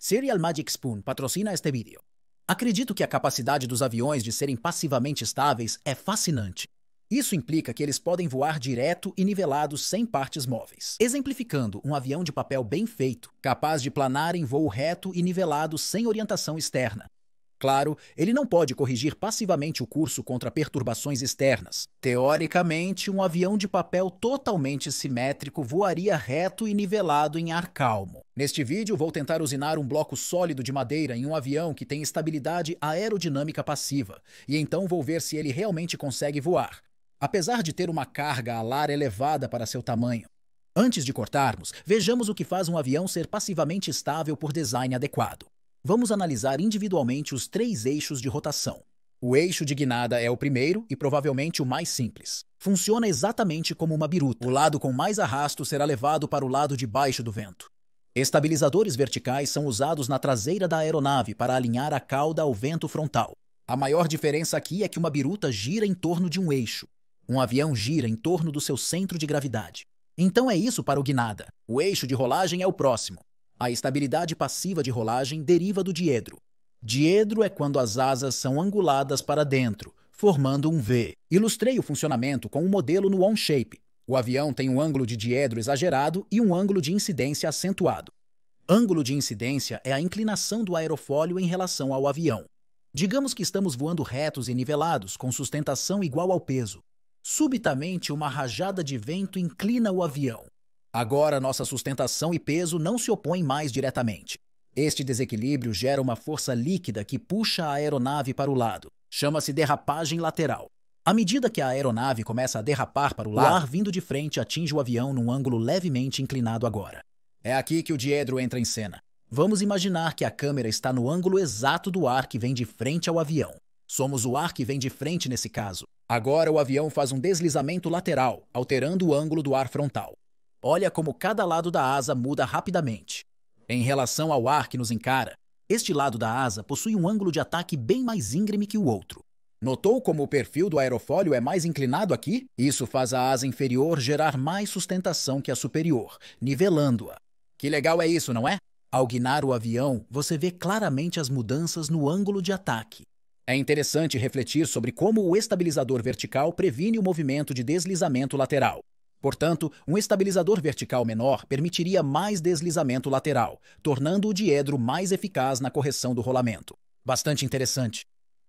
Serial Magic Spoon patrocina este vídeo. Acredito que a capacidade dos aviões de serem passivamente estáveis é fascinante. Isso implica que eles podem voar direto e nivelados sem partes móveis. Exemplificando, um avião de papel bem feito, capaz de planar em voo reto e nivelado sem orientação externa. Claro, ele não pode corrigir passivamente o curso contra perturbações externas. Teoricamente, um avião de papel totalmente simétrico voaria reto e nivelado em ar calmo. Neste vídeo, vou tentar usinar um bloco sólido de madeira em um avião que tem estabilidade aerodinâmica passiva, e então vou ver se ele realmente consegue voar, apesar de ter uma carga alar elevada para seu tamanho. Antes de cortarmos, vejamos o que faz um avião ser passivamente estável por design adequado. Vamos analisar individualmente os 3 eixos de rotação. O eixo de guinada é o primeiro e provavelmente o mais simples. Funciona exatamente como uma biruta. O lado com mais arrasto será levado para o lado de baixo do vento. Estabilizadores verticais são usados na traseira da aeronave para alinhar a cauda ao vento frontal. A maior diferença aqui é que uma biruta gira em torno de um eixo. Um avião gira em torno do seu centro de gravidade. Então é isso para o guinada. O eixo de rolagem é o próximo. A estabilidade passiva de rolagem deriva do diedro. Diedro é quando as asas são anguladas para dentro, formando um V. Ilustrei o funcionamento com um modelo no On-Shape. O avião tem um ângulo de diedro exagerado e um ângulo de incidência acentuado. Ângulo de incidência é a inclinação do aerofólio em relação ao avião. Digamos que estamos voando retos e nivelados, com sustentação igual ao peso. Subitamente, uma rajada de vento inclina o avião. Agora, nossa sustentação e peso não se opõem mais diretamente. Este desequilíbrio gera uma força líquida que puxa a aeronave para o lado. Chama-se derrapagem lateral. À medida que a aeronave começa a derrapar para o lado, o ar vindo de frente atinge o avião num ângulo levemente inclinado agora. É aqui que o diedro entra em cena. Vamos imaginar que a câmera está no ângulo exato do ar que vem de frente ao avião. Somos o ar que vem de frente nesse caso. Agora o avião faz um deslizamento lateral, alterando o ângulo do ar frontal. Olha como cada lado da asa muda rapidamente. Em relação ao ar que nos encara, este lado da asa possui um ângulo de ataque bem mais íngreme que o outro. Notou como o perfil do aerofólio é mais inclinado aqui? Isso faz a asa inferior gerar mais sustentação que a superior, nivelando-a. Que legal é isso, não é? Ao guinar o avião, você vê claramente as mudanças no ângulo de ataque. É interessante refletir sobre como o estabilizador vertical previne o movimento de deslizamento lateral. Portanto, um estabilizador vertical menor permitiria mais deslizamento lateral, tornando o diedro mais eficaz na correção do rolamento. Bastante interessante.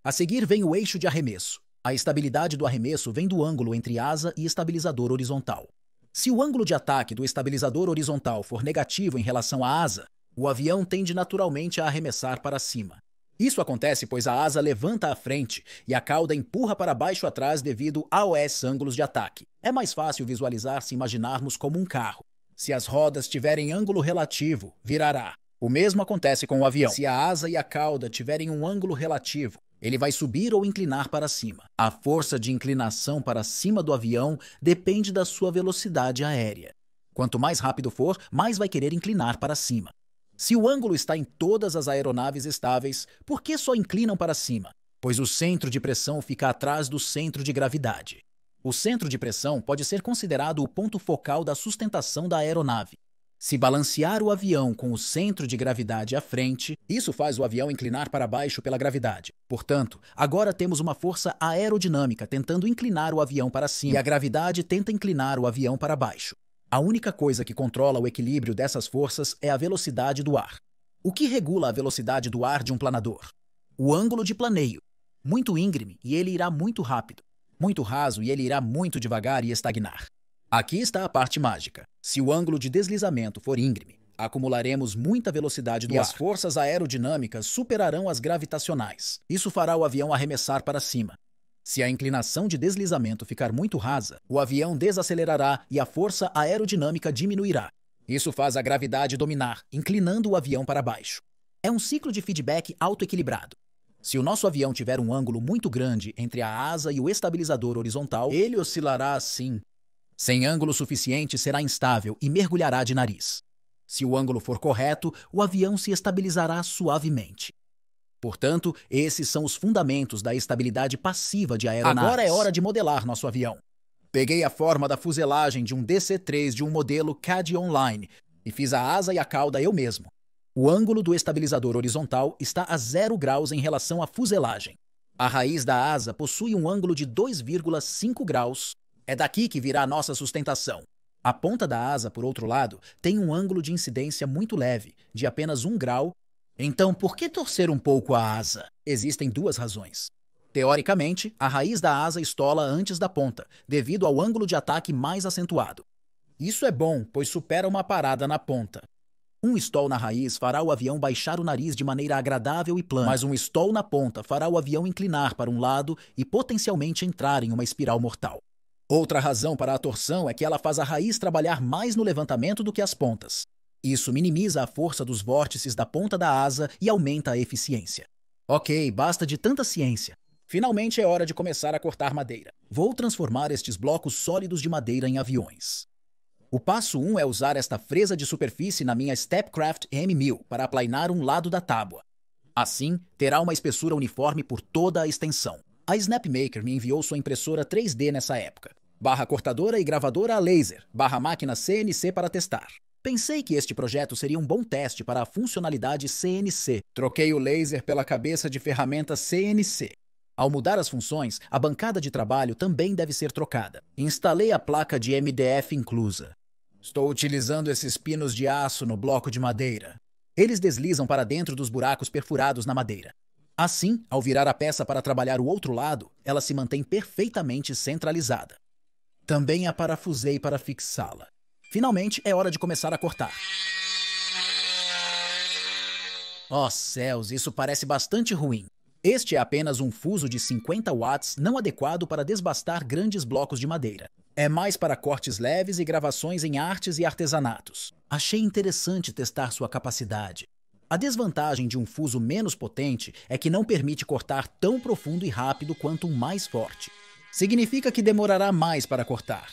A seguir vem o eixo de arremesso. A estabilidade do arremesso vem do ângulo entre asa e estabilizador horizontal. Se o ângulo de ataque do estabilizador horizontal for negativo em relação à asa, o avião tende naturalmente a arremessar para cima. Isso acontece pois a asa levanta à frente e a cauda empurra para baixo atrás devido aos ângulos de ataque. É mais fácil visualizar se imaginarmos como um carro. Se as rodas tiverem ângulo relativo, virará. O mesmo acontece com o avião. Se a asa e a cauda tiverem um ângulo relativo, ele vai subir ou inclinar para cima. A força de inclinação para cima do avião depende da sua velocidade aérea. Quanto mais rápido for, mais vai querer inclinar para cima. Se o ângulo está em todas as aeronaves estáveis, por que só inclinam para cima? Pois o centro de pressão fica atrás do centro de gravidade. O centro de pressão pode ser considerado o ponto focal da sustentação da aeronave. Se balancear o avião com o centro de gravidade à frente, isso faz o avião inclinar para baixo pela gravidade. Portanto, agora temos uma força aerodinâmica tentando inclinar o avião para cima e a gravidade tenta inclinar o avião para baixo. A única coisa que controla o equilíbrio dessas forças é a velocidade do ar. O que regula a velocidade do ar de um planador? O ângulo de planeio. Muito íngreme e ele irá muito rápido. Muito raso e ele irá muito devagar e estagnar. Aqui está a parte mágica. Se o ângulo de deslizamento for íngreme, acumularemos muita velocidade do ar. E as forças aerodinâmicas superarão as gravitacionais. Isso fará o avião arremessar para cima. Se a inclinação de deslizamento ficar muito rasa, o avião desacelerará e a força aerodinâmica diminuirá. Isso faz a gravidade dominar, inclinando o avião para baixo. É um ciclo de feedback autoequilibrado. Se o nosso avião tiver um ângulo muito grande entre a asa e o estabilizador horizontal, ele oscilará assim. Sem ângulo suficiente, será instável e mergulhará de nariz. Se o ângulo for correto, o avião se estabilizará suavemente. Portanto, esses são os fundamentos da estabilidade passiva de aeronaves. Agora é hora de modelar nosso avião. Peguei a forma da fuselagem de um DC-3 de um modelo CAD Online e fiz a asa e a cauda eu mesmo. O ângulo do estabilizador horizontal está a 0 graus em relação à fuselagem. A raiz da asa possui um ângulo de 2,5 graus. É daqui que virá a nossa sustentação. A ponta da asa, por outro lado, tem um ângulo de incidência muito leve, de apenas 1 grau. Então, por que torcer um pouco a asa? Existem duas razões. Teoricamente, a raiz da asa estola antes da ponta, devido ao ângulo de ataque mais acentuado. Isso é bom, pois supera uma parada na ponta. Um stall na raiz fará o avião baixar o nariz de maneira agradável e plana, mas um stall na ponta fará o avião inclinar para um lado e potencialmente entrar em uma espiral mortal. Outra razão para a torção é que ela faz a raiz trabalhar mais no levantamento do que as pontas. Isso minimiza a força dos vórtices da ponta da asa e aumenta a eficiência. Ok, basta de tanta ciência. Finalmente é hora de começar a cortar madeira. Vou transformar estes blocos sólidos de madeira em aviões. O passo 1 é usar esta fresa de superfície na minha Stepcraft M1000 para aplainar um lado da tábua. Assim, terá uma espessura uniforme por toda a extensão. A Snapmaker me enviou sua impressora 3D nessa época. Barra cortadora e gravadora a laser, barra máquina CNC para testar. Pensei que este projeto seria um bom teste para a funcionalidade CNC. Troquei o laser pela cabeça de ferramenta CNC. Ao mudar as funções, a bancada de trabalho também deve ser trocada. Instalei a placa de MDF inclusa. Estou utilizando esses pinos de aço no bloco de madeira. Eles deslizam para dentro dos buracos perfurados na madeira. Assim, ao virar a peça para trabalhar o outro lado, ela se mantém perfeitamente centralizada. Também a parafusei para fixá-la. Finalmente, é hora de começar a cortar. Oh céus, isso parece bastante ruim. Este é apenas um fuso de 50 watts não adequado para desbastar grandes blocos de madeira. É mais para cortes leves e gravações em artes e artesanatos. Achei interessante testar sua capacidade. A desvantagem de um fuso menos potente é que não permite cortar tão profundo e rápido quanto um mais forte. Significa que demorará mais para cortar.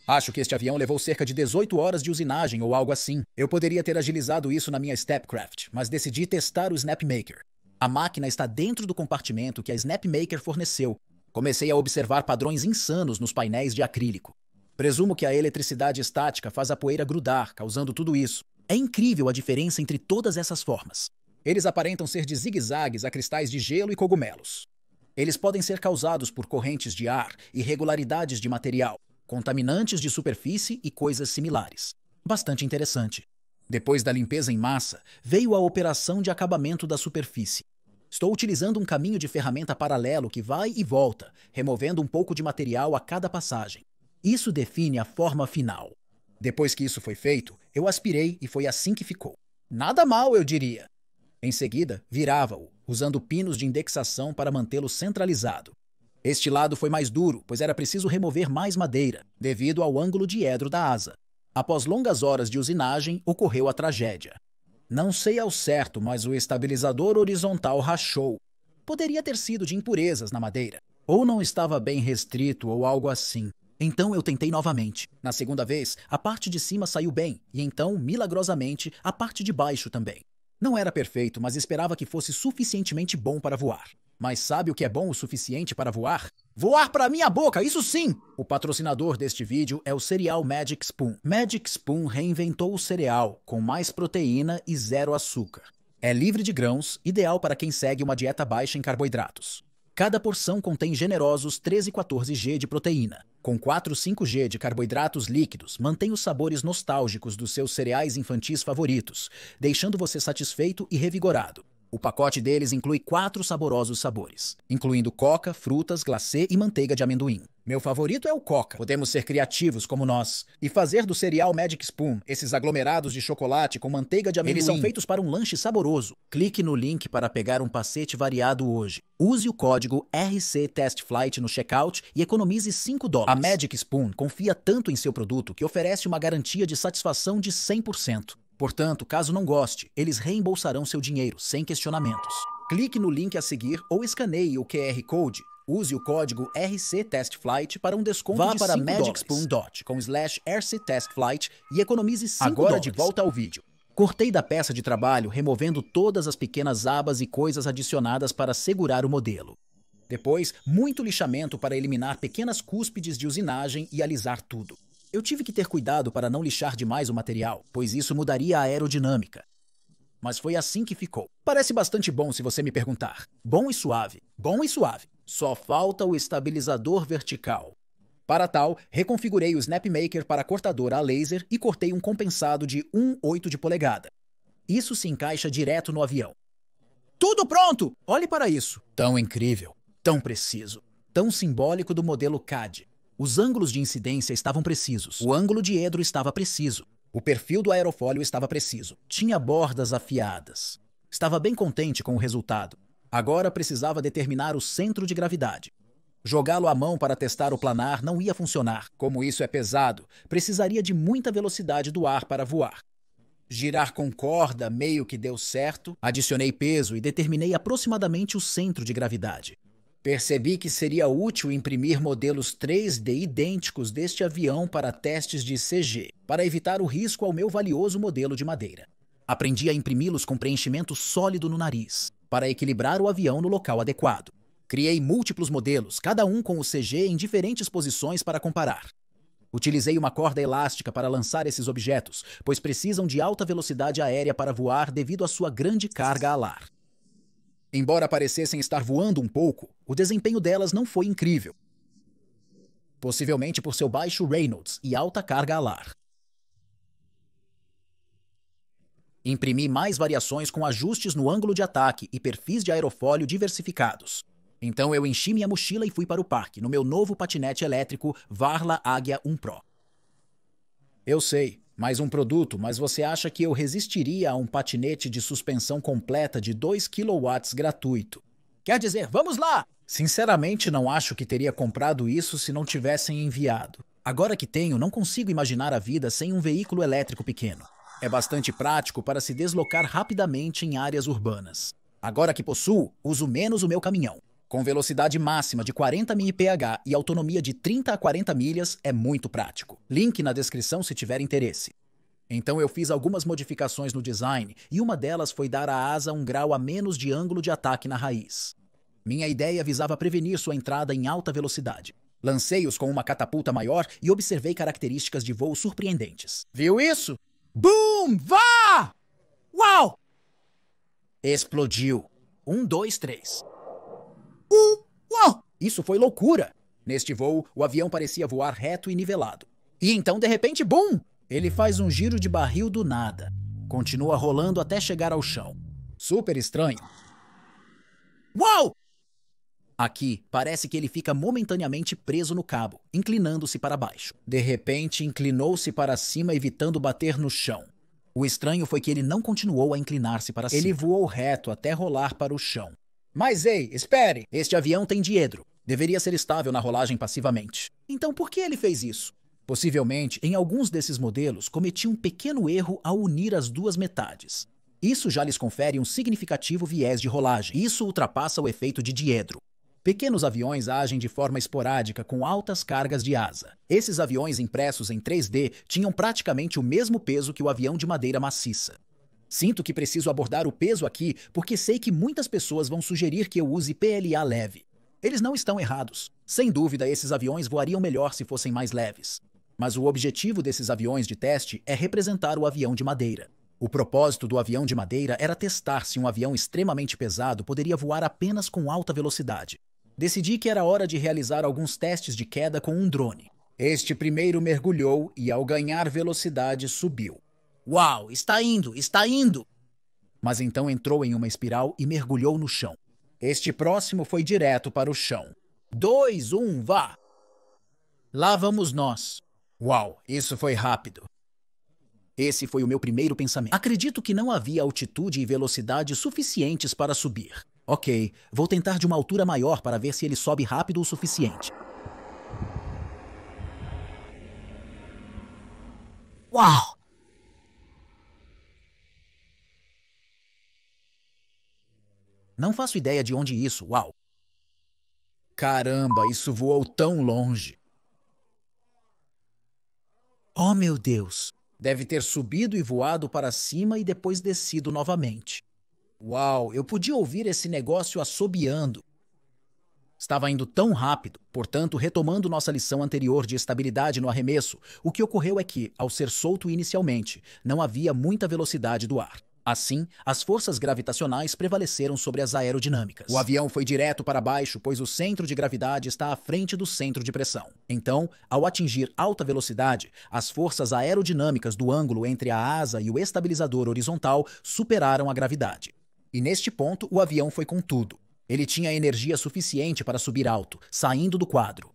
Acho que este avião levou cerca de 18 horas de usinagem ou algo assim. Eu poderia ter agilizado isso na minha Stepcraft, mas decidi testar o Snapmaker. A máquina está dentro do compartimento que a Snapmaker forneceu. Comecei a observar padrões insanos nos painéis de acrílico. Presumo que a eletricidade estática faz a poeira grudar, causando tudo isso. É incrível a diferença entre todas essas formas. Eles aparentam ser de zigue-zagues a cristais de gelo e cogumelos. Eles podem ser causados por correntes de ar, irregularidades de material, contaminantes de superfície e coisas similares. Bastante interessante. Depois da limpeza em massa, veio a operação de acabamento da superfície. Estou utilizando um caminho de ferramenta paralelo que vai e volta, removendo um pouco de material a cada passagem. Isso define a forma final. Depois que isso foi feito, eu aspirei e foi assim que ficou. Nada mal, eu diria. Em seguida, virava-o, usando pinos de indexação para mantê-lo centralizado. Este lado foi mais duro, pois era preciso remover mais madeira, devido ao ângulo de edro da asa. Após longas horas de usinagem, ocorreu a tragédia. Não sei ao certo, mas o estabilizador horizontal rachou. Poderia ter sido de impurezas na madeira, ou não estava bem restrito ou algo assim. Então eu tentei novamente. Na segunda vez, a parte de cima saiu bem, e então, milagrosamente, a parte de baixo também. Não era perfeito, mas esperava que fosse suficientemente bom para voar. Mas sabe o que é bom o suficiente para voar? Voar para minha boca, isso sim! O patrocinador deste vídeo é o cereal Magic Spoon. Magic Spoon reinventou o cereal, com mais proteína e 0 açúcar. É livre de grãos, ideal para quem segue uma dieta baixa em carboidratos. Cada porção contém generosos 13-14 g de proteína. Com 4-5 g de carboidratos líquidos, mantém os sabores nostálgicos dos seus cereais infantis favoritos, deixando você satisfeito e revigorado. O pacote deles inclui 4 saborosos sabores, incluindo coca, frutas, glacê e manteiga de amendoim. Meu favorito é o coca. Podemos ser criativos como nós e fazer do cereal Magic Spoon esses aglomerados de chocolate com manteiga de amendoim. Eles são feitos para um lanche saboroso. Clique no link para pegar um pacete variado hoje. Use o código RCTestFlight no checkout e economize $5. A Magic Spoon confia tanto em seu produto que oferece uma garantia de satisfação de 100%. Portanto, caso não goste, eles reembolsarão seu dinheiro, sem questionamentos. Clique no link a seguir ou escaneie o QR Code. Use o código RCTestFlight para um desconto de $5. Vá para magicspoon.com/RCTestFlight e economize $5. Agora de volta ao vídeo. Cortei da peça de trabalho, removendo todas as pequenas abas e coisas adicionadas para segurar o modelo. Depois, muito lixamento para eliminar pequenas cúspides de usinagem e alisar tudo. Eu tive que ter cuidado para não lixar demais o material, pois isso mudaria a aerodinâmica. mas foi assim que ficou. Parece bastante bom se você me perguntar. Bom e suave. Bom e suave. Só falta o estabilizador vertical. Para tal, reconfigurei o Snapmaker para cortador a laser e cortei um compensado de 1/8 de polegada. Isso se encaixa direto no avião. Tudo pronto! Olhe para isso. Tão incrível, tão preciso, tão simbólico do modelo CAD. Os ângulos de incidência estavam precisos. O ângulo diedro estava preciso. O perfil do aerofólio estava preciso. Tinha bordas afiadas. Estava bem contente com o resultado. Agora precisava determinar o centro de gravidade. Jogá-lo à mão para testar o planar não ia funcionar. Como isso é pesado, precisaria de muita velocidade do ar para voar. Girar com corda meio que deu certo. Adicionei peso e determinei aproximadamente o centro de gravidade. Percebi que seria útil imprimir modelos 3D idênticos deste avião para testes de CG, para evitar o risco ao meu valioso modelo de madeira. Aprendi a imprimi-los com preenchimento sólido no nariz, para equilibrar o avião no local adequado. Criei múltiplos modelos, cada um com o CG em diferentes posições para comparar. Utilizei uma corda elástica para lançar esses objetos, pois precisam de alta velocidade aérea para voar devido à sua grande carga alar. Embora parecessem estar voando um pouco, o desempenho delas não foi incrível. Possivelmente por seu baixo Reynolds e alta carga alar. Imprimi mais variações com ajustes no ângulo de ataque e perfis de aerofólio diversificados. Então eu enchi minha mochila e fui para o parque, no meu novo patinete elétrico Varla Águia 1 Pro. Eu sei, mais um produto, mas você acha que eu resistiria a um patinete de suspensão completa de 2 kW gratuito? Quer dizer, vamos lá! Sinceramente, não acho que teria comprado isso se não tivessem enviado. Agora que tenho, não consigo imaginar a vida sem um veículo elétrico pequeno. É bastante prático para se deslocar rapidamente em áreas urbanas. Agora que possuo, uso menos o meu caminhão. Com velocidade máxima de 40 mph e autonomia de 30 a 40 milhas, é muito prático. Link na descrição se tiver interesse. Então eu fiz algumas modificações no design e uma delas foi dar à asa 1 grau a menos de ângulo de ataque na raiz. Minha ideia visava prevenir sua entrada em alta velocidade. Lancei-os com uma catapulta maior e observei características de voo surpreendentes. Viu isso? Boom! Vá! Uau! Explodiu. 1, 2, 3. Uau! Isso foi loucura! Neste voo, o avião parecia voar reto e nivelado. E então, de repente, bum! Ele faz um giro de barril do nada. Continua rolando até chegar ao chão. Super estranho. Uau! Aqui, parece que ele fica momentaneamente preso no cabo, inclinando-se para baixo. De repente, inclinou-se para cima, evitando bater no chão. O estranho foi que ele não continuou a inclinar-se para cima. Ele voou reto até rolar para o chão. Mas ei, espere! Este avião tem diedro. Deveria ser estável na rolagem passivamente. Então por que ele fez isso? Possivelmente, em alguns desses modelos, cometi um pequeno erro ao unir as duas metades. Isso já lhes confere um significativo viés de rolagem. Isso ultrapassa o efeito de diedro. Pequenos aviões agem de forma esporádica com altas cargas de asa. Esses aviões impressos em 3D tinham praticamente o mesmo peso que o avião de madeira maciça. Sinto que preciso abordar o peso aqui porque sei que muitas pessoas vão sugerir que eu use PLA leve. Eles não estão errados. Sem dúvida, esses aviões voariam melhor se fossem mais leves. Mas o objetivo desses aviões de teste é representar o avião de madeira. O propósito do avião de madeira era testar se um avião extremamente pesado poderia voar apenas com alta velocidade. Decidi que era hora de realizar alguns testes de queda com um drone. Este primeiro mergulhou e, ao ganhar velocidade, subiu. Uau, está indo, está indo! Mas então entrou em uma espiral e mergulhou no chão. Este próximo foi direto para o chão. 2, 1, vá! Lá vamos nós. Uau, isso foi rápido. Esse foi o meu primeiro pensamento. Acredito que não havia altitude e velocidade suficientes para subir. Ok, vou tentar de uma altura maior para ver se ele sobe rápido o suficiente. Uau! Não faço ideia de onde isso, uau. Caramba, isso voou tão longe. Oh, meu Deus! Deve ter subido e voado para cima e depois descido novamente. Uau, eu podia ouvir esse negócio assobiando. Estava indo tão rápido, portanto, retomando nossa lição anterior de estabilidade no arremesso, o que ocorreu é que, ao ser solto inicialmente, não havia muita velocidade do ar. Assim, as forças gravitacionais prevaleceram sobre as aerodinâmicas. O avião foi direto para baixo, pois o centro de gravidade está à frente do centro de pressão. Então, ao atingir alta velocidade, as forças aerodinâmicas do ângulo entre a asa e o estabilizador horizontal superaram a gravidade. E neste ponto, o avião foi com tudo. Ele tinha energia suficiente para subir alto, saindo do quadro.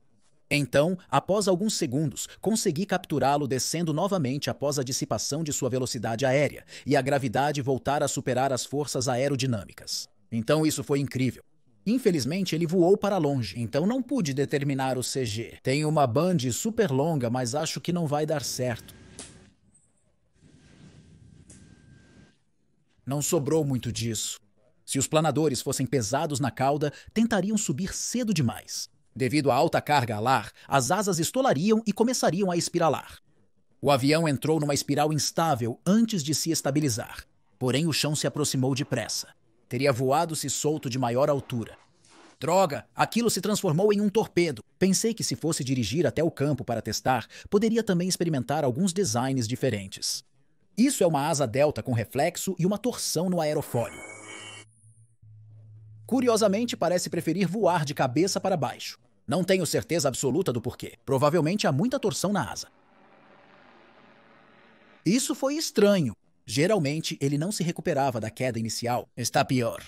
Então, após alguns segundos, consegui capturá-lo descendo novamente após a dissipação de sua velocidade aérea e a gravidade voltar a superar as forças aerodinâmicas. Então isso foi incrível. Infelizmente, ele voou para longe, então não pude determinar o CG. Tenho uma band super longa, mas acho que não vai dar certo. Não sobrou muito disso. Se os planadores fossem pesados na cauda, tentariam subir cedo demais. Devido à alta carga alar, as asas estolariam e começariam a espiralar. O avião entrou numa espiral instável antes de se estabilizar. Porém, o chão se aproximou depressa. Teria voado se solto de maior altura. Droga! Aquilo se transformou em um torpedo. Pensei que se fosse dirigir até o campo para testar, poderia também experimentar alguns designs diferentes. Isso é uma asa delta com reflexo e uma torção no aerofólio. Curiosamente, parece preferir voar de cabeça para baixo. Não tenho certeza absoluta do porquê. Provavelmente há muita torção na asa. Isso foi estranho. Geralmente, ele não se recuperava da queda inicial. Está pior.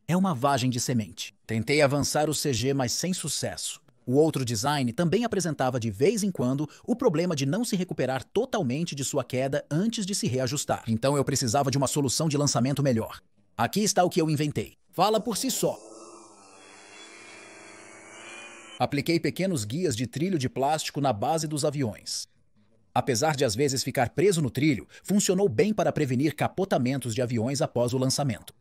É uma vagem de semente. Tentei avançar o CG, mas sem sucesso. O outro design também apresentava de vez em quando o problema de não se recuperar totalmente de sua queda antes de se reajustar. Então eu precisava de uma solução de lançamento melhor. Aqui está o que eu inventei. Fala por si só. Apliquei pequenos guias de trilho de plástico na base dos aviões. Apesar de às vezes ficar preso no trilho, funcionou bem para prevenir capotamentos de aviões após o lançamento.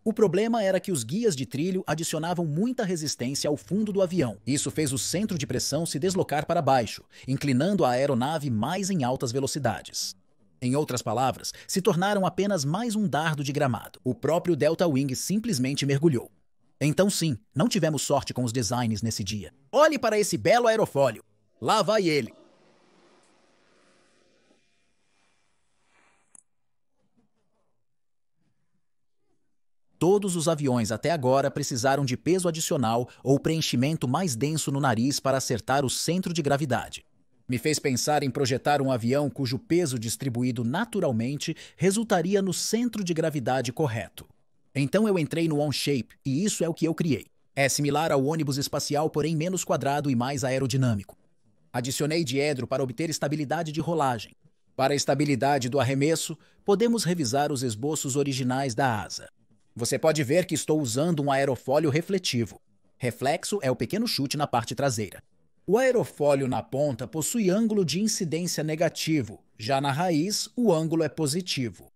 O problema era que os guias de trilho adicionavam muita resistência ao fundo do avião. Isso fez o centro de pressão se deslocar para baixo, inclinando a aeronave mais em altas velocidades. Em outras palavras, se tornaram apenas mais um dardo de gramado. O próprio Delta Wing simplesmente mergulhou. Então sim, não tivemos sorte com os designs nesse dia. Olhe para esse belo aerofólio. Lá vai ele. Todos os aviões até agora precisaram de peso adicional ou preenchimento mais denso no nariz para acertar o centro de gravidade. Me fez pensar em projetar um avião cujo peso distribuído naturalmente resultaria no centro de gravidade correto. Então eu entrei no OnShape e isso é o que eu criei. É similar ao ônibus espacial, porém menos quadrado e mais aerodinâmico. Adicionei diedro para obter estabilidade de rolagem. Para a estabilidade do arremesso, podemos revisar os esboços originais da asa. Você pode ver que estou usando um aerofólio refletivo. Reflexo é o pequeno chute na parte traseira. O aerofólio na ponta possui ângulo de incidência negativo, já na raiz, o ângulo é positivo.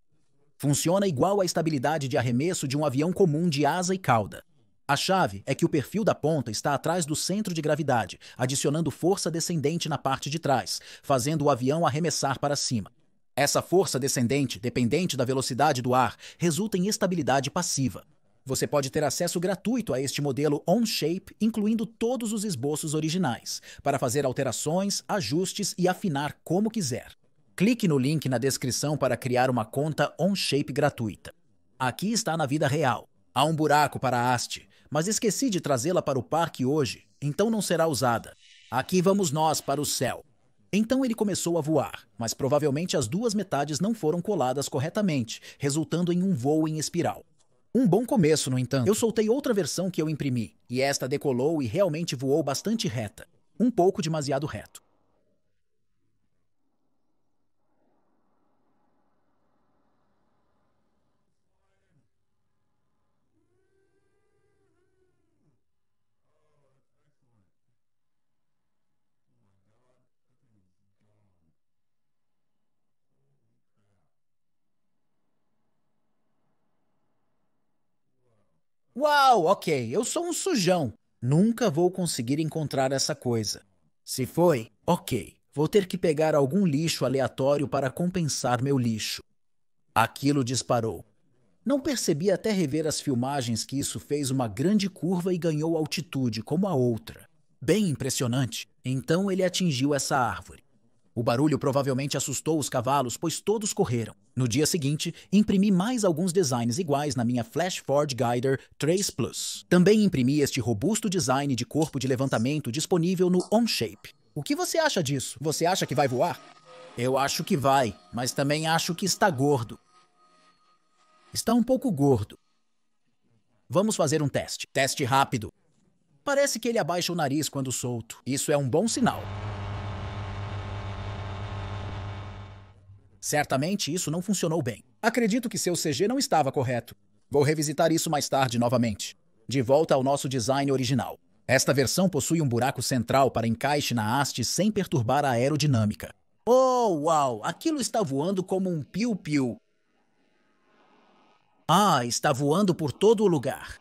Funciona igual à estabilidade de arremesso de um avião comum de asa e cauda. A chave é que o perfil da ponta está atrás do centro de gravidade, adicionando força descendente na parte de trás, fazendo o avião arremessar para cima. Essa força descendente, dependente da velocidade do ar, resulta em estabilidade passiva. Você pode ter acesso gratuito a este modelo OnShape, incluindo todos os esboços originais, para fazer alterações, ajustes e afinar como quiser. Clique no link na descrição para criar uma conta OnShape gratuita. Aqui está na vida real. Há um buraco para a haste, mas esqueci de trazê-la para o parque hoje, então não será usada. Aqui vamos nós para o céu. Então ele começou a voar, mas provavelmente as duas metades não foram coladas corretamente, resultando em um voo em espiral. Um bom começo, no entanto. Eu soltei outra versão que eu imprimi, e esta decolou e realmente voou bastante reta. Um pouco demasiado reto. Uau, ok, eu sou um sujão. Nunca vou conseguir encontrar essa coisa. Se foi, ok, vou ter que pegar algum lixo aleatório para compensar meu lixo. Aquilo disparou. Não percebi até rever as filmagens que isso fez uma grande curva e ganhou altitude, como a outra. Bem impressionante. Então ele atingiu essa árvore. O barulho provavelmente assustou os cavalos, pois todos correram. No dia seguinte, imprimi mais alguns designs iguais na minha Flash Forge Guider 3 Plus. Também imprimi este robusto design de corpo de levantamento disponível no Onshape. O que você acha disso? Você acha que vai voar? Eu acho que vai, mas também acho que está gordo. Está um pouco gordo. Vamos fazer um teste. Teste rápido. Parece que ele abaixa o nariz quando solto. Isso é um bom sinal. Certamente isso não funcionou bem. Acredito que seu CG não estava correto. Vou revisitar isso mais tarde novamente. De volta ao nosso design original. Esta versão possui um buraco central para encaixe na haste sem perturbar a aerodinâmica. Oh, uau! Aquilo está voando como um piu-piu. Ah, está voando por todo o lugar.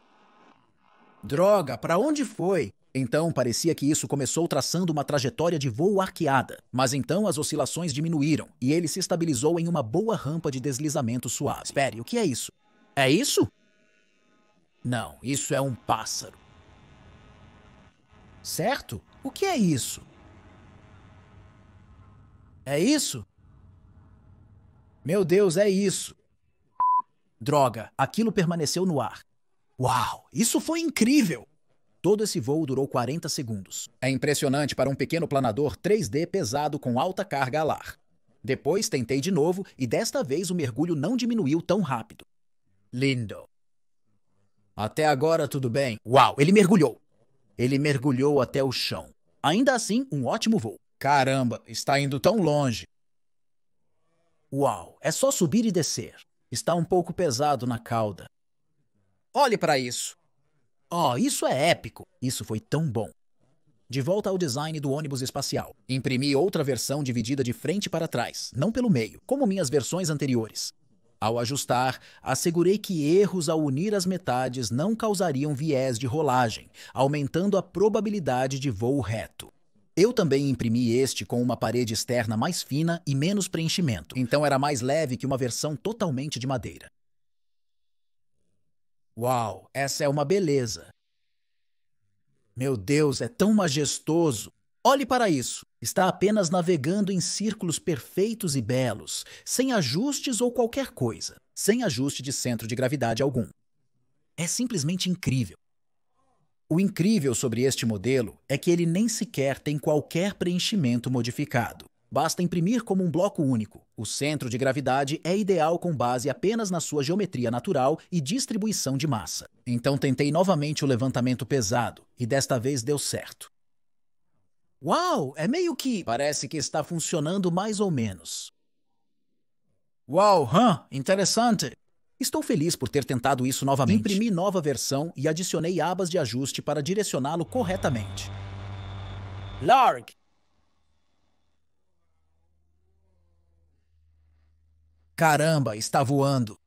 Droga, para onde foi? Então, parecia que isso começou traçando uma trajetória de voo arqueada, mas então as oscilações diminuíram e ele se estabilizou em uma boa rampa de deslizamento suave. Espere, o que é isso? É isso? Não, isso é um pássaro. Certo? O que é isso? É isso? Meu Deus, é isso. Droga, aquilo permaneceu no ar. Uau, isso foi incrível! Todo esse voo durou 40 segundos. É impressionante para um pequeno planador 3D pesado com alta carga alar. Depois tentei de novo e desta vez o mergulho não diminuiu tão rápido. Lindo. Até agora tudo bem. Uau, ele mergulhou. Ele mergulhou até o chão. Ainda assim, um ótimo voo. Caramba, está indo tão longe. Uau, é só subir e descer. Está um pouco pesado na cauda. Olhe para isso. Oh, isso é épico! Isso foi tão bom. De volta ao design do ônibus espacial. Imprimi outra versão dividida de frente para trás, não pelo meio, como minhas versões anteriores. Ao ajustar, assegurei que erros ao unir as metades não causariam viés de rolagem, aumentando a probabilidade de voo reto. Eu também imprimi este com uma parede externa mais fina e menos preenchimento, então era mais leve que uma versão totalmente de madeira. Uau, essa é uma beleza. Meu Deus, é tão majestoso. Olhe para isso. Está apenas navegando em círculos perfeitos e belos, sem ajustes ou qualquer coisa, sem ajuste de centro de gravidade algum. É simplesmente incrível. O incrível sobre este modelo é que ele nem sequer tem qualquer preenchimento modificado. Basta imprimir como um bloco único. O centro de gravidade é ideal com base apenas na sua geometria natural e distribuição de massa. Então tentei novamente o levantamento pesado, e desta vez deu certo. Uau, é meio que... Parece que está funcionando mais ou menos. Uau, interessante. Estou feliz por ter tentado isso novamente. Imprimi nova versão e adicionei abas de ajuste para direcioná-lo corretamente. Larg! Caramba, está voando.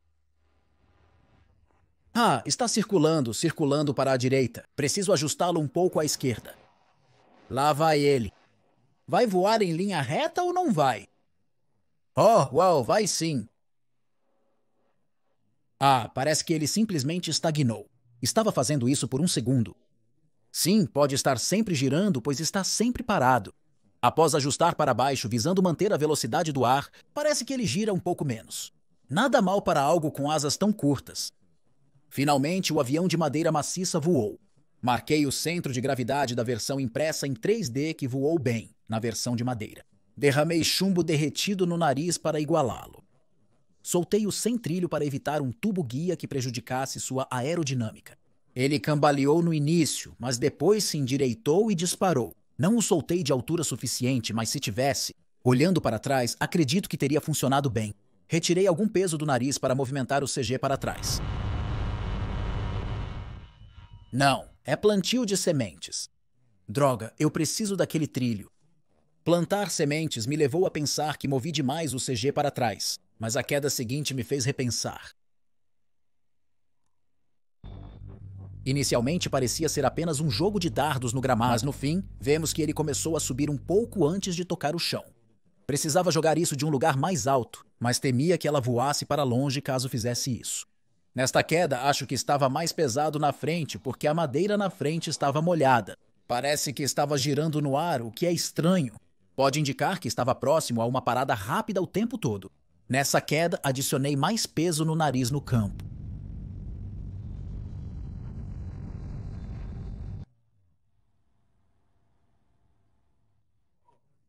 Ah, está circulando para a direita. Preciso ajustá-lo um pouco à esquerda. Lá vai ele. Vai voar em linha reta ou não vai? Oh, uau, vai sim. Ah, parece que ele simplesmente estagnou. Estava fazendo isso por um segundo. Sim, pode estar sempre girando, pois está sempre parado. Após ajustar para baixo visando manter a velocidade do ar, parece que ele gira um pouco menos. Nada mal para algo com asas tão curtas. Finalmente, o avião de madeira maciça voou. Marquei o centro de gravidade da versão impressa em 3D que voou bem, na versão de madeira. Derramei chumbo derretido no nariz para igualá-lo. Soltei-o sem trilho para evitar um tubo-guia que prejudicasse sua aerodinâmica. Ele cambaleou no início, mas depois se endireitou e disparou. Não o soltei de altura suficiente, mas se tivesse, olhando para trás, acredito que teria funcionado bem. Retirei algum peso do nariz para movimentar o CG para trás. Não, é plantio de sementes. Droga, eu preciso daquele trilho. Plantar sementes me levou a pensar que movi demais o CG para trás, mas a queda seguinte me fez repensar. Inicialmente parecia ser apenas um jogo de dardos no gramado, mas no fim, vemos que ele começou a subir um pouco antes de tocar o chão. Precisava jogar isso de um lugar mais alto, mas temia que ela voasse para longe caso fizesse isso. Nesta queda, acho que estava mais pesado na frente, porque a madeira na frente estava molhada. Parece que estava girando no ar, o que é estranho. Pode indicar que estava próximo a uma parada rápida o tempo todo. Nessa queda, adicionei mais peso no nariz no campo.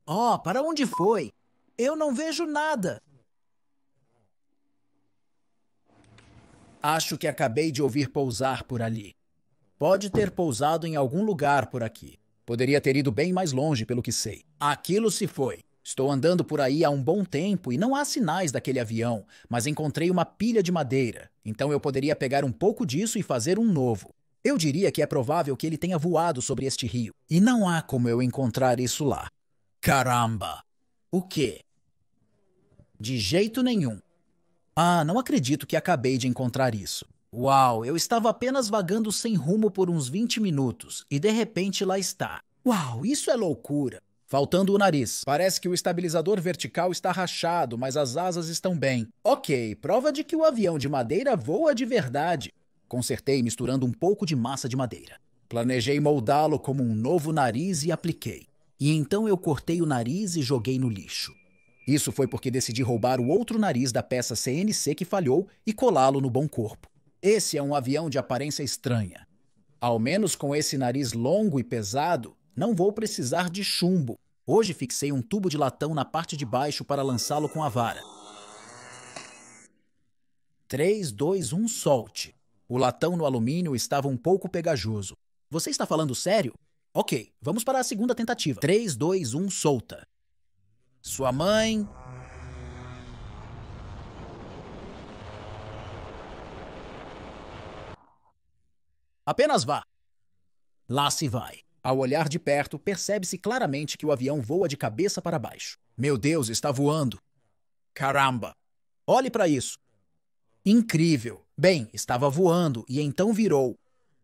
Oh, para onde foi? Eu não vejo nada. Acho que acabei de ouvir pousar por ali. Pode ter pousado em algum lugar por aqui. Poderia ter ido bem mais longe, pelo que sei. Aquilo se foi. Estou andando por aí há um bom tempo e não há sinais daquele avião, mas encontrei uma pilha de madeira. Então eu poderia pegar um pouco disso e fazer um novo. Eu diria que é provável que ele tenha voado sobre este rio. E não há como eu encontrar isso lá. Caramba! O quê? De jeito nenhum. Ah, não acredito que acabei de encontrar isso. Uau, eu estava apenas vagando sem rumo por uns 20 minutos e de repente lá está. Uau, isso é loucura. Faltando o nariz. Parece que o estabilizador vertical está rachado, mas as asas estão bem. Ok, prova de que o avião de madeira voa de verdade. Consertei misturando um pouco de massa de madeira. Planejei moldá-lo como um novo nariz e apliquei. E então eu cortei o nariz e joguei no lixo. Isso foi porque decidi roubar o outro nariz da peça CNC que falhou e colá-lo no bom corpo. Esse é um avião de aparência estranha. Ao menos com esse nariz longo e pesado, não vou precisar de chumbo. Hoje fixei um tubo de latão na parte de baixo para lançá-lo com a vara. 3, 2, 1, solte. O latão no alumínio estava um pouco pegajoso. Você está falando sério? Ok, vamos para a segunda tentativa. 3, 2, 1, solta. Sua mãe... Apenas vá. Lá se vai. Ao olhar de perto, percebe-se claramente que o avião voa de cabeça para baixo. Meu Deus, está voando. Caramba! Olhe para isso. Incrível. Bem, estava voando e então virou.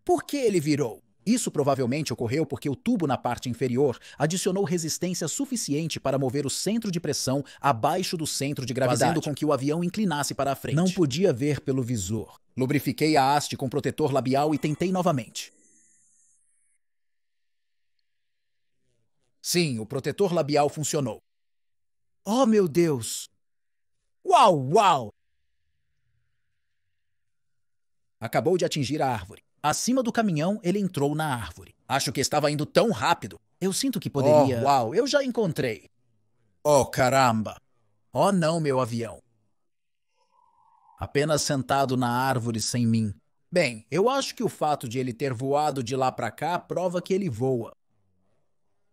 Por que ele virou? Isso provavelmente ocorreu porque o tubo na parte inferior adicionou resistência suficiente para mover o centro de pressão abaixo do centro de gravidade, fazendo com que o avião inclinasse para a frente. Não podia ver pelo visor. Lubrifiquei a haste com protetor labial e tentei novamente. Sim, o protetor labial funcionou. Oh, meu Deus! Uau, uau! Acabou de atingir a árvore. Acima do caminhão, ele entrou na árvore. Acho que estava indo tão rápido. Eu sinto que poderia... Oh, uau, eu já encontrei. Oh, caramba! Oh, não, meu avião. Apenas sentado na árvore sem mim. Bem, eu acho que o fato de ele ter voado de lá para cá prova que ele voa.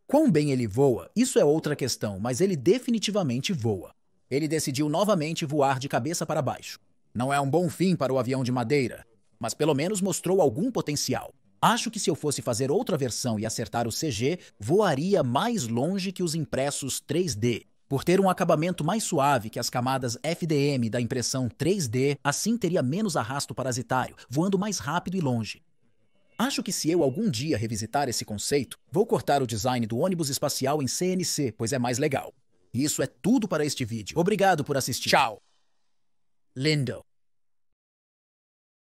Quão bem ele voa, isso é outra questão, mas ele definitivamente voa. Ele decidiu novamente voar de cabeça para baixo. Não é um bom fim para o avião de madeira, mas pelo menos mostrou algum potencial. Acho que se eu fosse fazer outra versão e acertar o CG, voaria mais longe que os impressos 3D. Por ter um acabamento mais suave que as camadas FDM da impressão 3D, assim teria menos arrasto parasitário, voando mais rápido e longe. Acho que se eu algum dia revisitar esse conceito, vou cortar o design do ônibus espacial em CNC, pois é mais legal. E isso é tudo para este vídeo. Obrigado por assistir. Tchau. Lindo.